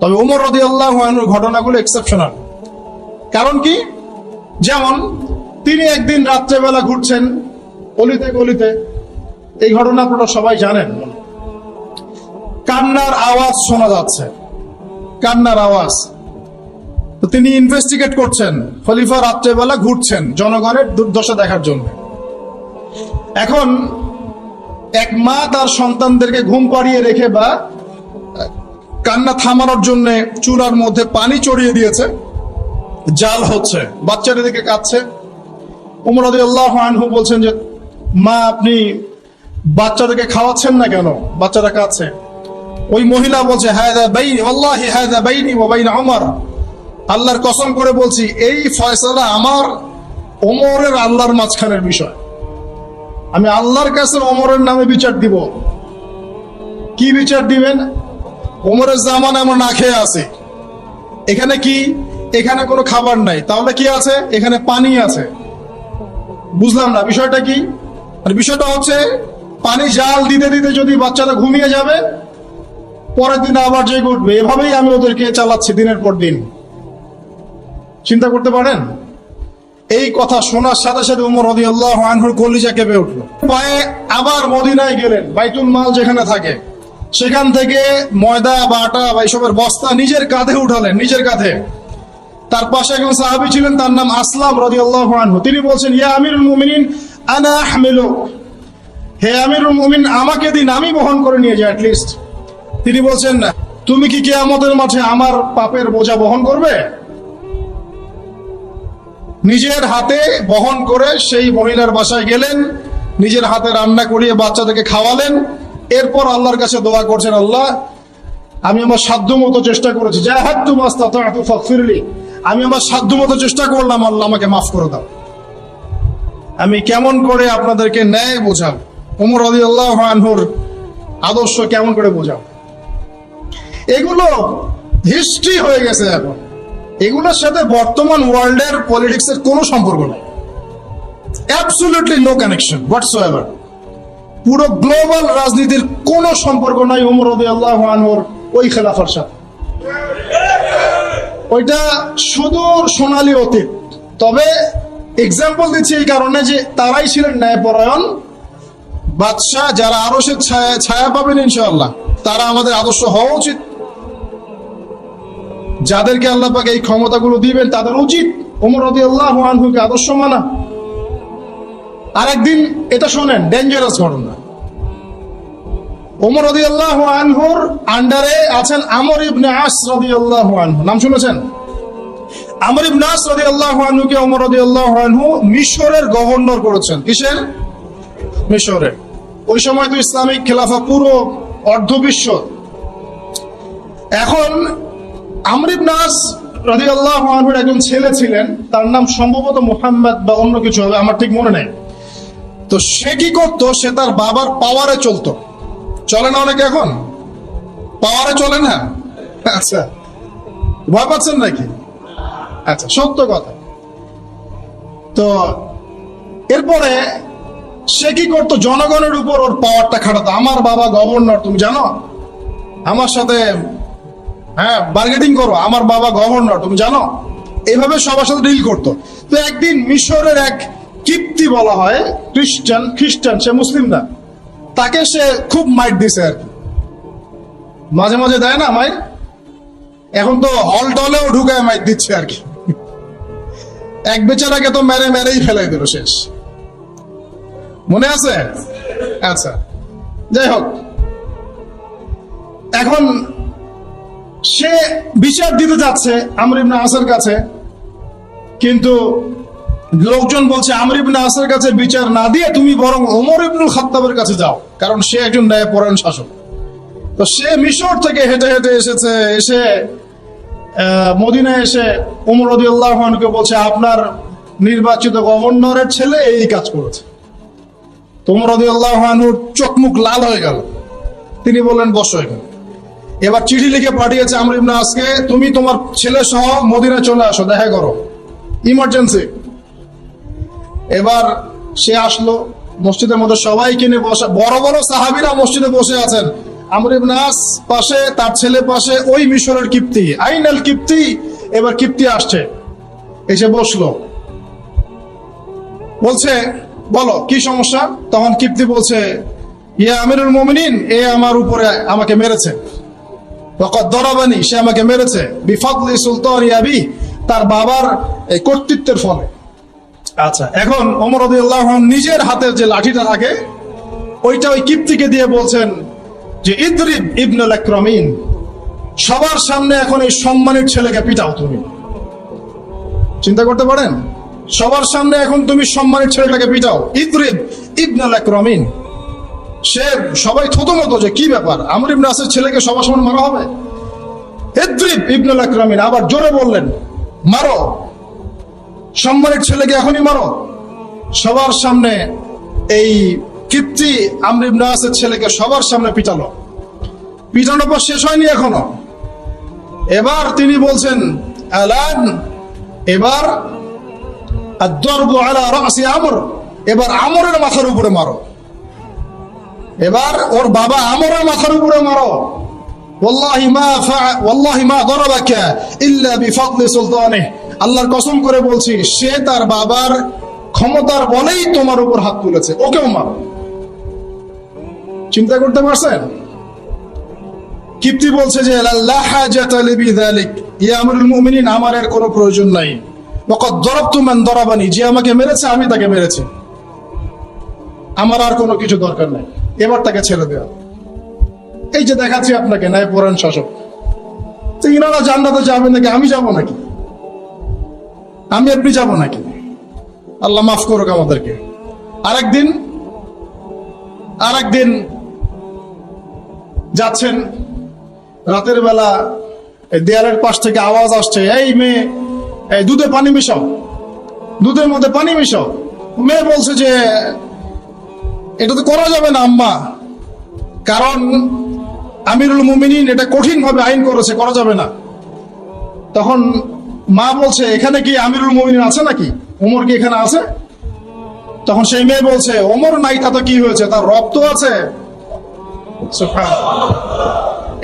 তবে ওমর রাদিয়াল্লাহু আনহুর ঘটনাগুলো এক্সেপশনাল। কারণ কি? যেমন তিনি একদিন রাত্রেবেলা ঘুরছেন অলিতে গলিতে, এই ঘটনা আপনারা সবাই জানেন। কান্নার আওয়াজ শোনা যাচ্ছে, কান্নার আওয়াজ। তো তিনি ইনভেস্টিগেট করছেন, খলিফা রাত্রেবেলা ঘুরছেন জনগণের দুর্দশা দেখার জন্য। এখন এক মা তার সন্তানদেরকে ঘুম পাড়িয়ে রেখে বা কান্না থামানোর জন্য চুলার মধ্যে পানি চড়িয়ে দিয়েছে, জাল হচ্ছে, বাচ্চাটা দিকে কাঁদছে। ওমর রাদিয়াল্লাহু আনহু বলছেন যে মা, আপনি বাচ্চাদেরকে খাওয়াচ্ছেন না কেন? বাচ্চারা কাঁদছে। ওই মহিলা বলছে, হাযা বাইনি ওয়াল্লাহি হাযা বাইনি ওয়া বাইনা ওমর, আল্লাহর কসম করে বলছি এই ফয়সালা আমার ওমরের আল্লাহর মাঝখানের বিষয়। আমি আল্লাহর কাছে ওমরের নামে বিচার দিব। কি বিচার দিবেন? ওমরের জামান আমরা না খেয়ে আছি, এখানে কি? এখানে কোনো খাবার নাই, তাহলে কি আছে? এখানে পানি আছে। বুঝলাম না বিষয়টা কি? বিষয়টা হচ্ছে পানি জাল দিতে দিতে যদি বাচ্চারা ঘুমিয়ে যাবে, পরের দিন আবার জেগে উঠবে। এভাবেই আমি ওদেরকে চালাচ্ছি দিনের পর দিন। চিন্তা করতে পারেন? এই কথা শোনার সাথে সাথে ওমর রাদিয়াল্লাহু আনহুর কলিজা কেঁপে উঠল। পায়ে আবার মদিনায় গেলেন, বাইতুল মাল যেখানে থাকে সেখান থেকে ময়দা বা আটা বা এইসবের বস্তা নিজের কাঁধে উঠালেন, নিজের কাঁধে। তার পাশে একজন সাহাবী ছিলেন, তার নাম আসলাম রাদিয়াল্লাহু আনহু। তিনি বলছেন, ইয়া আমিরুল মুমিনিন আনা আহমিলুক, হে আমিরুল মুমিনিন আমাকে দিন, আমি বহন করে নিয়ে যাই অ্যাটলিস্ট। তিনি বলছেন, তুমি কি কিয়ামতের মাঠে আমার পাপের বোঝা বহন করবে? নিজের হাতে বহন করে সেই মহিলার বাসায় গেলেন, নিজের হাতে রান্না করিয়ে বাচ্চাদেরকে খাওয়ালেন। এরপর আল্লাহর কাছে দোয়া করছেন, আল্লাহ আমি আমার সাধ্য মতো চেষ্টা করেছি, জাহাদতু মাস্তাতা'তু ফাগফিরলি, আমি আমার সাধ্য মতো চেষ্টা করলাম, আল্লাহ আমাকে মাফ করে দাও। আমি কেমন করে আপনাদেরকে ন্যায় বোঝাবো, ওমর রাদিয়াল্লাহু আনহুর আদর্শ কেমন করে বোঝাবো? এগুলো হিস্ট্রি হয়ে গেছে এখন। এগুলোর সাথে বর্তমান ওয়ার্ল্ডের পলিটিক্সের কোনো সম্পর্ক নেই, অ্যাবসলিউটলি নো কানেকশন হোয়াটসোএভার। পুরো গ্লোবাল রাজনীতির কোনো সম্পর্ক নাই ওমর রাদিয়াল্লাহু আনহুর ওই খেলাফার সাথে। ওইটা সুদূর সোনালী অতীত। তবে এক্সাম্পল দিচ্ছি এই কারণে যে তারাই ছিলেন ন্যায়পরায়ণ বাদশাহ, যারা আরশের ছায়া পাবেন ইনশাআল্লাহ, তারা আমাদের আদর্শ হওয়া উচিত। যাদেরকে আল্লাহ পাক এই ক্ষমতাগুলো দিবেন তাদের উচিত ওমর রাদিয়াল্লাহু আনহুকে আদর্শ মানা। আরেকদিন এটা শোনেন, ডেঞ্জারাস ঘটনা। ওমর রাদিয়াল্লাহু আনহুর আন্ডারে আছেন আমর ইবনে আস রাদিয়াল্লাহু আনহু, নাম শুনেছেন? আমর ইবনে আস রাদিয়াল্লাহু আনহুকে ওমর রাদিয়াল্লাহু আনহু মিশরের গভর্নর করেছেন। কিসের? মিশরের। ওই সময় তো ইসলামিক খেলাফা পুরো অর্ধবিশ্ব। এখন আমর ইবনে আস রাদিয়াল্লাহু আনহুর একজন ছেলে ছিলেন, তার নাম সম্ভবত মুহাম্মদ বা অন্য কিছু হবে, আমার ঠিক মনে নেই। তো সে কি করতো? সে তার বাবার পাওয়ারে চলতো। চলে না অনেকে এখন? পাওয়ারে চলে না? আচ্ছা, ভয় পাচ্ছেন নাকি? আচ্ছা, সত্য কথা। তো এরপরে সে কি করতো? জনগণের উপর ওর পাওয়ারটা খাটাতো। আমার বাবা গভর্নর, তুমি জানো? আমার সাথে বার্গেটিং করো, আমার বাবা গভর্নর, তুমি জানো? এইভাবে সবার সাথে ডিল করতো। তো একদিন মিশরের এক কিপ্তি বলা হয়, খ্রিস্টান, সে মুসলিম না, তাকে সে খুব মাইট দিছে আর কি। মাঝে মাঝে দেয় না মাইট, এখন তো হল টলেও ঢুকায় মাইট দিচ্ছে আর কি। এক বেচারাকে তো মেরেই ফেলাই দিল, শেষ। মনে আছে? আচ্ছা, যাই হোক, এখন সে বিচার দিতে যাচ্ছে আমর ইবনে আসের কাছে, কিন্তু লোকজন বলছে আমর ইবনে আসের কাছে বিচার না দিয়ে তুমি বরং ওমর ইবনুল খাত্তাবের কাছে যাও, কারণ সে একজন ন্যায়পরায়ণ শাসক। তো সে মিশর থেকে হেঁটে হেঁটে এসেছে, এসে মদিনায় এসে ওমর রাদিয়াল্লাহু আনহুকে বলছে, আপনার নির্বাচিত গভর্নরের ছেলে এই কাজ করেছে। তো ওমর রাদিয়াল্লাহু আনহুর চোখ মুখ লাল হয়ে গেল। তিনি বললেন, বসো এখানে। এবার চিঠি লিখে পাঠিয়েছে আমর ইবনে আসকে, তুমি তোমার ছেলে সহ মদিনায় চলে আসো, দেখা করো, ইমার্জেন্সি। এবার সে আসলো, মসজিদের মধ্যে সবাইকে নিয়ে বসা, বড় বড় সাহাবীরা মসজিদে বসে আছেন, আমর ইবনে আস পাশে, তার ছেলে পাশে, ওই মিশরের কিপ্তি, আইনাল কিপ্তি। এবার কিপ্তি আসছে, এসে বসলো, বলছে বলো কি সমস্যা। তখন কিপ্তি বলছে, ইয়া আমিরুল মুমিনিন, এ আমার উপরে আমাকে মেরেছে, ওয়াকাদ দারাবানি, সে আমাকে মেরেছে, বিফাদলি সুলতানি আবি, তার বাবার এই কর্তৃত্বের ফলে। আচ্ছা, এখন ওমর রাদিয়াল্লাহু আনহু নিজের হাতের যে লাঠিটা থাকে ওইটা ওই কিপ্তিকে দিয়ে বলছেন যে ইদরিব ইবনুল আকরামিন, সবার সামনে এখন এই সম্মানের ছেলেকে পিটাও তুমি। চিন্তা করতে পারেন, সবার সামনে এখন তুমি সম্মানের ছেলেটাকে পিটাও, ইদরিব ইবনুল আকরামিন। সে সবাই থতমত যে কি ব্যাপার, আমর ইবনে আসের ছেলেকে সবার সামনে মারা হবে। ইদরিব ইবনুল আকরামিন, আবার জোরে বললেন মারো, সম্মানের ছেলেকে এখনই মারো। সবার সামনে এই কিপ্তি আমর ইবনে আসের ছেলেকে সবার সামনে পিটালো। পিটানোর পর শেষ হয়নি এখনো, এবার তিনি বলছেন আলান, এবার আদ-দরবু আলা রাসি আমর, এবার আমরের মাথার উপরে মারো, এবার ওর বাবা আমরের মাথার উপরে মারো। ওয়াল্লাহি মা দারাবাকা ইল্লা বিফাদলি সুলতানিহি, আল্লাহর কসম করে বলছি সে তার বাবার ক্ষমতার বলেই তোমার উপর হাত তুলেছে, ওকেও মারো। চিন্তা করতে পারছেন? কিপ্তি বলছে যে লা হাজাতা লি বিযালিক, ইয়া আমিরুল মুমিনিন, আমার এর কোনো প্রয়োজন নাই। ওয়াকাদ দারাবতু মান দারাবানি, যে আমাকে মেরেছে আমি তাকে মেরেছি, আমার আর কোনো কিছু দরকার নাই, এবার তাকে ছেড়ে দেওয়া। এই যে দেখাচ্ছি আপনাকে ন্যায়পরায়ণ শাসক, তো ইনারা জান্নাতে যাবে নাকি আমি যাব নাকি, আমি আপনি যাব নাকি? আল্লাহ মাফ করুক আমাদেরকে। আরেকদিন যাচ্ছেন, রাতের বেলা দেয়ালের পাশ থেকে আওয়াজ আসছে, এই মেয়ে, এই দুধে পানি মিশাও, দুধের মধ্যে পানি মিশাও। মেয়ে বলছে যে এটা তো করা যাবে না আম্মা, কারণ আমিরুল মুমিনিন এটা কঠিন ভাবে আইন করেছে, করা যাবে না। তখন মা বলছে, এখানে কি আমিরুল মুমিনিন আছে নাকি, ওমর কি এখানে আছে? তখন সেই মেয়ে বলছে, ওমর নাই তা তো কি হয়েছে, তার রক্ত আছে।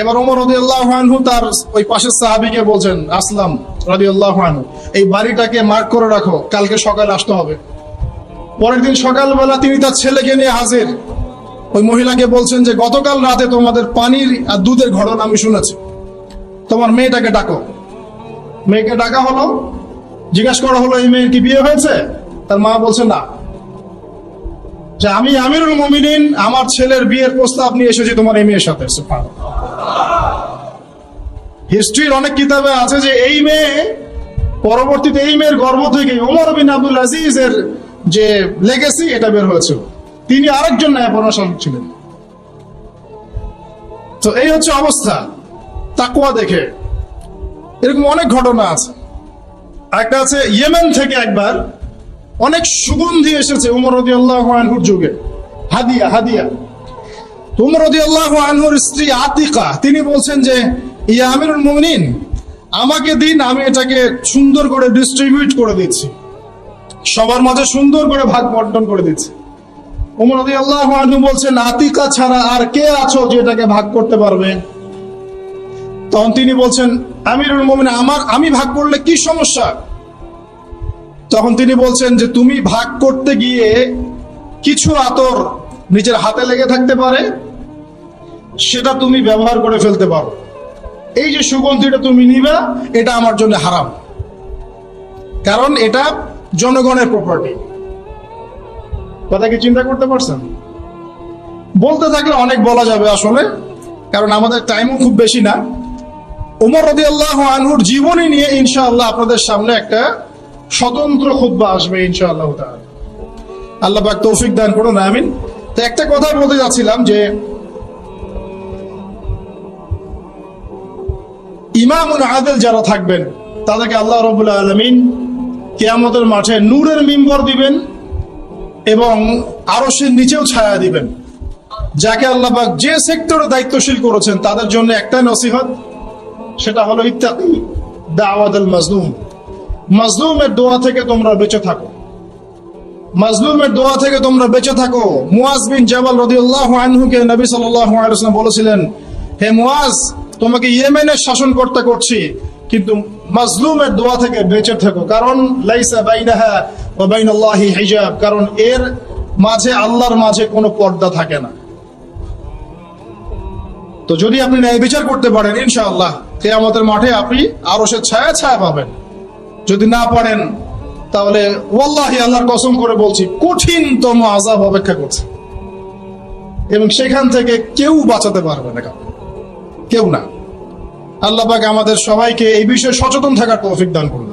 এবার ওমর রাদিয়াল্লাহু আনহু তার ওই পাশের সাহাবীকে বলছেন, আসলাম রাদিয়াল্লাহু আনহু, এই বাড়িটাকে মার্ক করে রাখো, কালকে সকালে আসতে হবে। পরের দিন সকালবেলা তিনি তার ছেলেকে নিয়ে হাজির। ওই মহিলাকে বলছেন যে গতকাল রাতে তোমাদের পানির আর দুধের ঘটনা আমি শুনেছি, তোমার মেয়েটাকে ডাকো। মেয়েকে ডাকা হলো, জিজ্ঞাসা করা হলো এই মেয়ের কি বিয়ে হয়েছে? তার মা বলছে না, যে আমি আমিরুল মুমিনিন, আমার ছেলের বিয়ের প্রস্তাব নিয়ে এসেছি তোমার এই মেয়ের সাথে। হিস্ট্রির অনেক কিতাবে আছে যে এই মেয়ে পরবর্তীতে এই মেয়ের গর্ভ থেকে ওমর বিন আব্দুল আজিজের যে লেগেসি এটা বের হয়েছিল, তিনি আরেকজন ন্যায়পরায়ণ শাসক ছিলেন। তো এই হচ্ছে অবস্থা তাকওয়া দেখে। এরকম অনেক ঘটনা আছে। একটা আছে ইয়েমেন থেকে একবার অনেক সুগন্ধি এসেছে ওমর রাদিয়াল্লাহু আনহুর যুগে, হাদিয়া। ওমর রাদিয়াল্লাহু আনহুর স্ত্রী আতিকা, তিনি বলছেন যে ইয়া আমিরুল মুমিনিন, আমাকে দিন, আমি এটাকে সুন্দর করে ডিস্ট্রিবিউট করে দিচ্ছি, সবার মাঝে সুন্দর করে ভাগ বন্টন করে দিচ্ছি। ওমর রাদিয়াল্লাহু আনহু বলছেন, আতিকা ছাড়া আর কে আছো যে এটাকে ভাগ করতে পারবে? তখন তিনি বলছেন, আমিরুল মুমিনিন, আমি ভাগ করলে কি সমস্যা? তখন তিনি বলছেন যে তুমি ভাগ করতে গিয়ে কিছু আতর নিজের হাতে লেগে থাকতে পারে, সেটা তুমি ব্যবহার করে ফেলতে পারো, এই যে সুগন্ধিটা তুমি নিবা এটা আমার জন্য হারাম, কারণ এটা জনগণের প্রপার্টি। কথা কি চিন্তা করতে পারছেন? বলতে থাকলে অনেক বলা যাবে আসলে, কারণ আমাদের টাইমও খুব বেশি না। ওমর রাদিয়াল্লাহু আনহুর জীবনী নিয়ে ইনশাআল্লাহ আপনাদের সামনে একটা স্বতন্ত্র খুতবা আসবে ইনশাআল্লাহ তাআলা। আল্লাহ পাক তৌফিক দান করুন, আমিন। তো একটা কথা বলতে যাচ্ছিলাম যে ইমামুল আদিল যারা থাকবেন তাদেরকে আল্লাহ রাব্বুল আলামিন কিয়ামতের মাঠে নূরের মিম্বর দিবেন এবং আরশের নিচেও ছায়া দিবেন। যাকে আল্লাহ পাক যে সেক্টরে দায়িত্বশীল করেছেন তাদের জন্য একটা নসিহত, সেটা হলো ইত্তাকি দাওয়াতুল মাজলুম, মাজলুমের দোয়া থেকে তোমরা বেঁচে থাকো। মাজলুমের দোয়া থেকে তোমরা বেঁচে থাকো। মুয়াজ বিন জাবাল রাদিয়াল্লাহু আনহুকে নবী সাল্লাল্লাহু আলাইহি ওয়াসাল্লাম বলেছিলেন, হে মুয়াজ, তোমাকে ইয়েমেনের শাসন করছি, কিন্তু মাজলুমের দোয়া থেকে বেঁচে থাকো, কারণ লাইসা বাইনাহা ওয়া বাইনাল্লাহি হিজাব, কারণ এর মাঝে আল্লাহর মাঝে কোনো পর্দা থাকে না। তো যদি আপনি ন্যায় বিচার করতে পারেন, ইনশাআল্লাহ কিয়ামতের মাঠে আপনি আরশের ছায়া পাবেন। যদি না পারেন, তাহলে ওয়াল্লাহি আল্লাহর কসম করে বলছি, কঠিনতম আযাব অপেক্ষা করছে, এবং সেখান থেকে কেউ বাঁচাতে পারবে না, কেউ না। আল্লাহ পাক আমাদের সবাইকে এই বিষয়ে সচেতন থাকার তৌফিক দান করুন।